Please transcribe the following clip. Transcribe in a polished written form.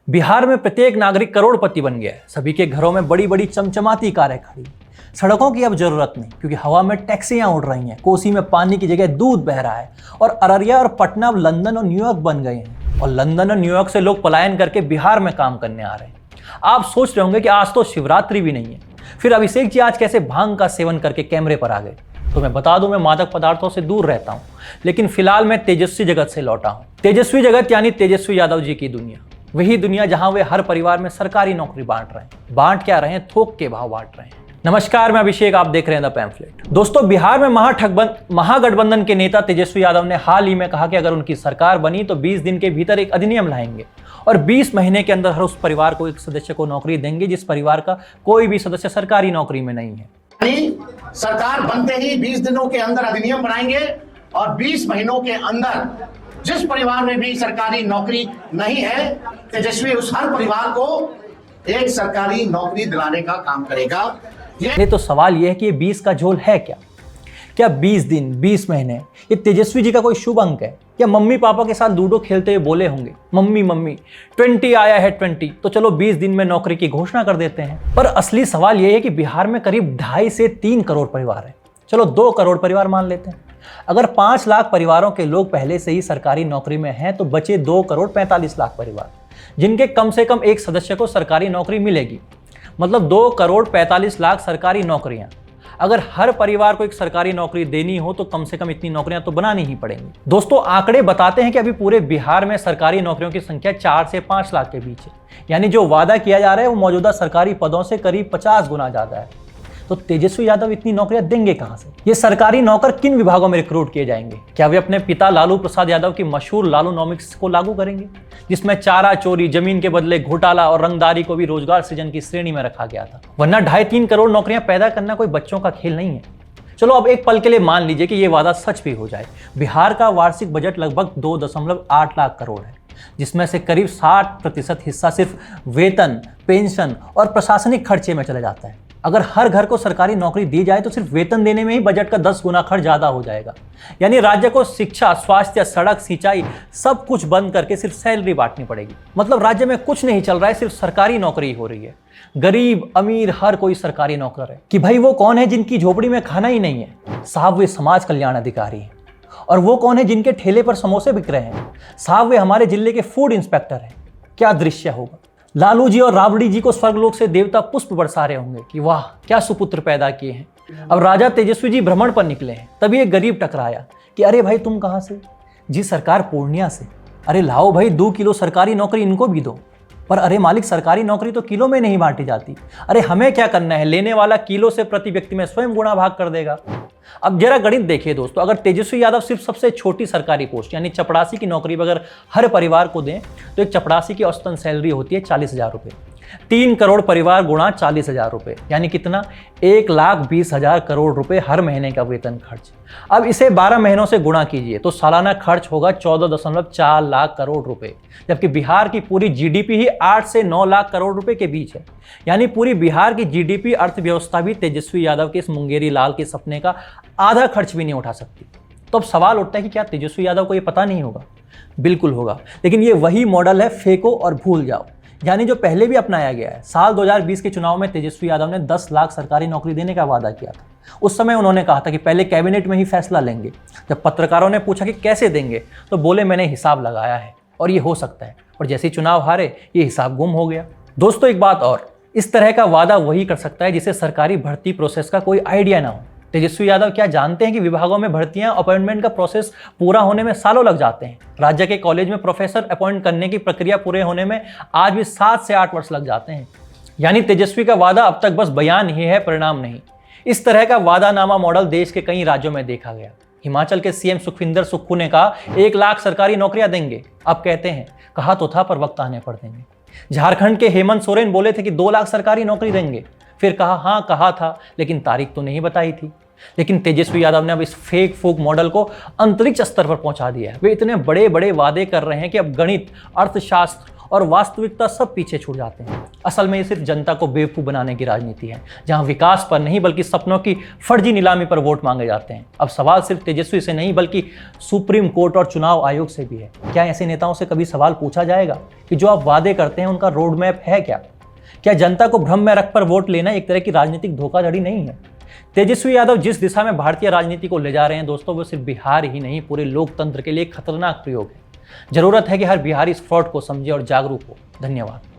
बिहार में प्रत्येक नागरिक करोड़पति बन गया है। सभी के घरों में बड़ी बड़ी चमचमाती कारें खड़ी। सड़कों की अब जरूरत नहीं, क्योंकि हवा में टैक्सियां उड़ रही हैं। कोसी में पानी की जगह दूध बह रहा है और अररिया और पटना अब लंदन और न्यूयॉर्क बन गए हैं। और लंदन और न्यूयॉर्क से लोग पलायन करके बिहार में काम करने आ रहे हैं। आप सोच रहे होंगे कि आज तो शिवरात्रि भी नहीं है, फिर अभिषेक जी आज कैसे भांग का सेवन करके कैमरे पर आ गए। तो मैं बता दूं, मैं मादक पदार्थों से दूर रहता हूं, लेकिन फिलहाल मैं तेजस्वी जगत से लौटा हूं। तेजस्वी जगत यानी तेजस्वी यादव जी की दुनिया, वही दुनिया जहां वे हर परिवार में सरकारी नौकरी बांट रहे हैं। बांट क्या रहे हैं, थोक के भाव बांट रहे हैं। नमस्कार, मैं अभिषेक, आप देख रहे हैं द पैम्फलेट। दोस्तों, बिहार में महागठबंधन के नेता तेजस्वी यादव ने हाल ही में कहा कि अगर उनकी सरकार बनी तो 20 दिन के भीतर एक अधिनियम लाएंगे और 20 महीने के अंदर हर उस परिवार को एक सदस्य को नौकरी देंगे जिस परिवार का कोई भी सदस्य सरकारी नौकरी में नहीं है। सरकार बनते ही 20 दिनों के अंदर अधिनियम बनाएंगे और 20 महीनों के अंदर जिस परिवार में भी सरकारी नौकरी नहीं है, तेजस्वी उस हर परिवार को एक सरकारी नौकरी दिलाने का काम करेगा। ये तो सवाल ये है कि ये 20 का झोल है क्या? क्या 20 दिन 20 महीने ये तेजस्वी जी का कोई शुभ अंक है? या मम्मी पापा के साथ लूडो खेलते हुए बोले होंगे, मम्मी 20 आया है 20, तो चलो 20 दिन में नौकरी की घोषणा कर देते हैं। पर असली सवाल ये है कि बिहार में करीब 2.5 से 3 करोड़ परिवार हैं। चलो 2 करोड़ परिवार मान लेते हैं। अगर 5 लाख परिवारों के लोग पहले से ही सरकारी नौकरी में हैं, तो बचे 2 करोड़ 45 लाख परिवार, जिनके कम से कम एक सदस्य को सरकारी नौकरी मिलेगी। मतलब 2 करोड़ 45 लाख सरकारी नौकरियां। अगर हर परिवार को एक सरकारी नौकरी देनी हो तो कम से कम इतनी नौकरियां तो बनानी ही पड़ेंगी। दोस्तों, आंकड़े बताते हैं कि अभी पूरे बिहार में सरकारी नौकरियों की संख्या 4 से 5 लाख के बीच है। यानी जो वादा किया जा रहा है वो मौजूदा सरकारी पदों से करीब 50 गुना ज्यादा है। तो तेजस्वी यादव इतनी नौकरियां देंगे कहां से? ये सरकारी नौकर किन विभागों में रिक्रूट किए जाएंगे? क्या वे अपने पिता लालू प्रसाद यादव की मशहूर लालूनॉमिक्स को लागू करेंगे, जिसमें चारा चोरी, जमीन के बदले घोटाला और रंगदारी को भी रोजगार सृजन की श्रेणी में रखा गया था? वरना 2.5-3 करोड़ नौकरियां पैदा करना कोई बच्चों का खेल नहीं है। चलो अब एक पल के लिए मान लीजिए कि यह वादा सच भी हो जाए। बिहार का वार्षिक बजट लगभग 2.8 लाख करोड़ है, जिसमें से करीब 60% हिस्सा सिर्फ वेतन, पेंशन और प्रशासनिक खर्चे में चला जाता है। अगर हर घर को सरकारी नौकरी दी जाए तो सिर्फ वेतन देने में ही बजट का 10 गुना खर्च ज्यादा हो जाएगा। यानी राज्य को शिक्षा, स्वास्थ्य, सड़क, सिंचाई सब कुछ बंद करके सिर्फ सैलरी बांटनी पड़ेगी। मतलब राज्य में कुछ नहीं चल रहा है, सिर्फ सरकारी नौकरी हो रही है। गरीब अमीर हर कोई सरकारी नौकर है। कि भाई वो कौन है जिनकी झोपड़ी में खाना ही नहीं है? साहब वे समाज कल्याण अधिकारी हैं। और वो कौन है जिनके ठेले पर समोसे बिक रहे हैं? साहब वे हमारे जिले के फूड इंस्पेक्टर हैं। क्या दृश्य होगा! लालू जी और राबड़ी जी को स्वर्गलोक से देवता पुष्प बरसा रहे होंगे कि वाह क्या सुपुत्र पैदा किए हैं। अब राजा तेजस्वी जी भ्रमण पर निकले हैं, तभी एक गरीब टकराया कि अरे भाई तुम कहां से? जी सरकार पूर्णिया से। अरे लाओ भाई 2 किलो सरकारी नौकरी इनको भी दो। पर अरे मालिक, सरकारी नौकरी तो किलो में नहीं बांटी जाती। अरे हमें क्या करना है, लेने वाला किलो से प्रति व्यक्ति में स्वयं गुणा भाग कर देगा। अब जरा गणित देखिए दोस्तों, अगर तेजस्वी यादव सिर्फ सबसे छोटी सरकारी पोस्ट यानी चपरासी की नौकरी अगर हर परिवार को दें तो एक चपरासी की औसतन सैलरी होती है 40,000 रुपये। 3 करोड़ परिवार गुणा 40,000 रुपये यानी कितना? 1,20,000 करोड़ रुपए हर महीने का वेतन खर्च। अब इसे 12 महीनों से गुणा कीजिए तो सालाना खर्च होगा 14.4 लाख करोड़ रुपए, जबकि बिहार की पूरी जीडीपी ही 8 से 9 लाख करोड़ रुपए के बीच है। यानी पूरी बिहार की जीडीपी अर्थव्यवस्था भी तेजस्वी यादव के इस मुंगेरी लाल के सपने का आधा खर्च भी नहीं उठा सकती। तो अब सवाल उठता है कि क्या तेजस्वी यादव को ये पता नहीं होगा? बिल्कुल होगा, लेकिन ये वही मॉडल है फेंको और भूल जाओ, यानी जो पहले भी अपनाया गया है। साल 2020 के चुनाव में तेजस्वी यादव ने 10 लाख सरकारी नौकरी देने का वादा किया था। उस समय उन्होंने कहा था कि पहले कैबिनेट में ही फैसला लेंगे। जब पत्रकारों ने पूछा कि कैसे देंगे तो बोले मैंने हिसाब लगाया है और ये हो सकता है। और जैसे ही चुनाव हारे ये हिसाब गुम हो गया। दोस्तों एक बात और, इस तरह का वादा वही कर सकता है जिसे सरकारी भर्ती प्रोसेस का कोई आइडिया ना हो। तेजस्वी यादव क्या जानते हैं कि विभागों में भर्तियां अपॉइंटमेंट का प्रोसेस पूरा होने में सालों लग जाते हैं? राज्य के कॉलेज में प्रोफेसर अपॉइंट करने की प्रक्रिया पूरे होने में आज भी 7 से 8 वर्ष लग जाते हैं। यानी तेजस्वी का वादा अब तक बस बयान ही है, परिणाम नहीं। इस तरह का वादानामा मॉडल देश के कई राज्यों में देखा गया। हिमाचल के सीएम सुखविंदर सुक्खू ने कहा 1 लाख सरकारी नौकरियां देंगे। अब कहते हैं कहा तो था पर वक्त आने पर देंगे। झारखंड के हेमंत सोरेन बोले थे कि 2 लाख सरकारी नौकरी देंगे, फिर कहा हाँ कहा था लेकिन तारीख तो नहीं बताई थी। लेकिन तेजस्वी यादव ने अब इस फेक फूक मॉडल को अंतरिक्ष स्तर पर पहुंचा दिया है। वे इतने बड़े बड़े वादे कर रहे हैं कि अब गणित, अर्थशास्त्र और वास्तविकता सब पीछे छूट जाते हैं। असल में ये सिर्फ जनता को बेवकूफ़ बनाने की राजनीति है, जहां विकास पर नहीं बल्कि सपनों की फर्जी नीलामी पर वोट मांगे जाते हैं। अब सवाल सिर्फ तेजस्वी से नहीं बल्कि सुप्रीम कोर्ट और चुनाव आयोग से भी है। क्या ऐसे नेताओं से कभी सवाल पूछा जाएगा कि जो आप वादे करते हैं उनका रोड मैप है क्या? क्या जनता को भ्रम में रखकर वोट लेना एक तरह की राजनीतिक धोखाधड़ी नहीं है? तेजस्वी यादव जिस दिशा में भारतीय राजनीति को ले जा रहे हैं दोस्तों, वो सिर्फ बिहार ही नहीं पूरे लोकतंत्र के लिए खतरनाक प्रयोग है। जरूरत है कि हर बिहारी इस फ्रॉड को समझे और जागरूक हो। धन्यवाद।